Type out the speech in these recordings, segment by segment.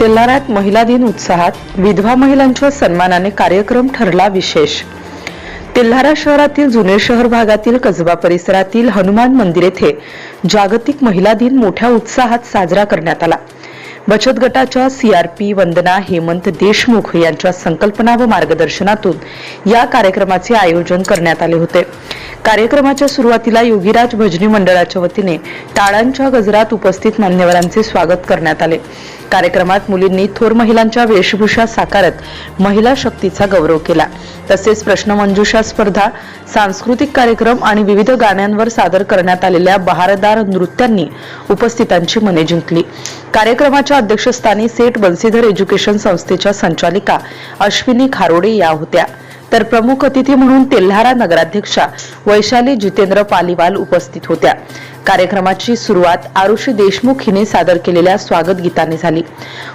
तेल्हारात महिला दिन उत्साहात, विधवा महिलांच्या सन्मानाने कार्यक्रम ठरला विशेष। तेल्हारा शहरातील जुने शहर भागातील कसबा परिसरातील हनुमान मंदिर येथे जागतिक महिला दिन मोठ्या उत्साहात साजरा करण्यात आला। बचत गटाच्या सीआरपी वंदना हेमंत देशमुख यांच्या संकल्पना व मार्गदर्शनातून या कार्यक्रमाचे आयोजन करण्यात आले होते। कार्यक्रमाच्या सुरुवातीला योगीराज भजनी मंडळाच्या वतीने टाळांच्या गजरात उपस्थित मान्यवरांचे स्वागत करण्यात आले। कार्यक्रमात मुलींनी थोर महिलांच्या वेशभूषा साकारत महिला शक्तीचा गौरव केला। तसेच प्रश्नमंजुषा स्पर्धा, सांस्कृतिक कार्यक्रम आणि विविध गाण्यांवर सादर करण्यात आलेल्या बहारदार नृत्यांनी उपस्थितांची मने जिंकली। कार्यक्रमाच्या अध्यक्षस्थानी सेठ बन्सीधर एज्युकेशन संस्थेच्या संचालिका अश्विनी खारोडे या होत्या, तर प्रमुख अतिथी म्हणून तेल्हारा नगराध्यक्षा वैशाली जितेंद्र पालीवाल उपस्थित होत्या। कार्यक्रमाची सुरुवात आरुषी देशमुख हिने सादर केलेल्या स्वागत गीताने झाली।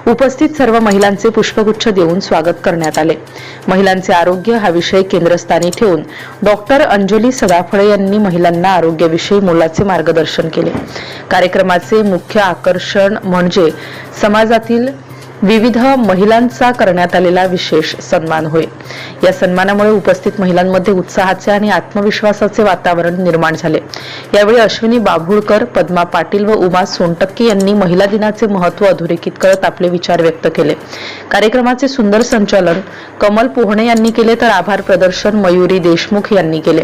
उपस्थित सर्व महिलांचे पुष्पगुच्छ देऊन स्वागत करण्यात आले। महिलांचे आरोग्य हा विषय केंद्रस्थानी ठेवून डॉक्टर अंजली सदाफळे यांनी महिलांना आरोग्याविषयी मोलाचे मार्गदर्शन केले। कार्यक्रमाचे मुख्य आकर्षण म्हणजे समाजातील विविध महिलांचा करण्यात आलेला विशेष सन्मान होय। या सन्मानामुळे उपस्थित महिलांमध्ये उत्साहाचे आणि आत्मविश्वासाचे वातावरण निर्माण झाले। यावेळी अश्विनी बाभुळकर, पद्मा पाटील व उमा सोनटक्के यांनी महिला दिनाचे महत्त्व अधोरेखित करत आपले विचार व्यक्त केले। कार्यक्रमाचे सुंदर संचालन कमल पोहणे यांनी केले, तर आभार प्रदर्शन मयुरी देशमुख यांनी केले।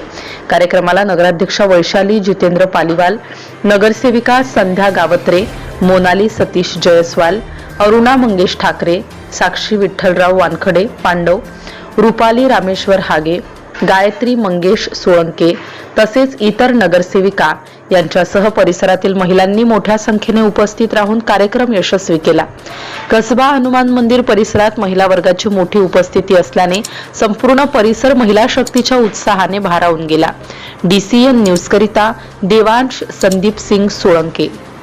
कार्यक्रमाला नगराध्यक्षा वैशाली जितेंद्र पालीवाल, नगरसेविका संध्या गावत्रे, मोनाली सतीश जयस्वाल, अरुणा मंगेश ठाकरे, साक्षी विठ्ठलराव वानखडे पांडव, रुपाली रामेश्वर हागे, गायत्री मंगेश सोळंके तसेच इतर नगरसेविका यांच्यासह परिसरातील महिलांनी मोठ्या संख्येने उपस्थित राहून कार्यक्रम यशस्वी केला। कसबा हनुमान मंदिर परिसरात महिला वर्गाची मोठी उपस्थिती असल्याने संपूर्ण परिसर महिला शक्तीच्या उत्साहाने भारावून गेला। DCN न्यूज करिता देवांश संदीप सिंग सोळंके।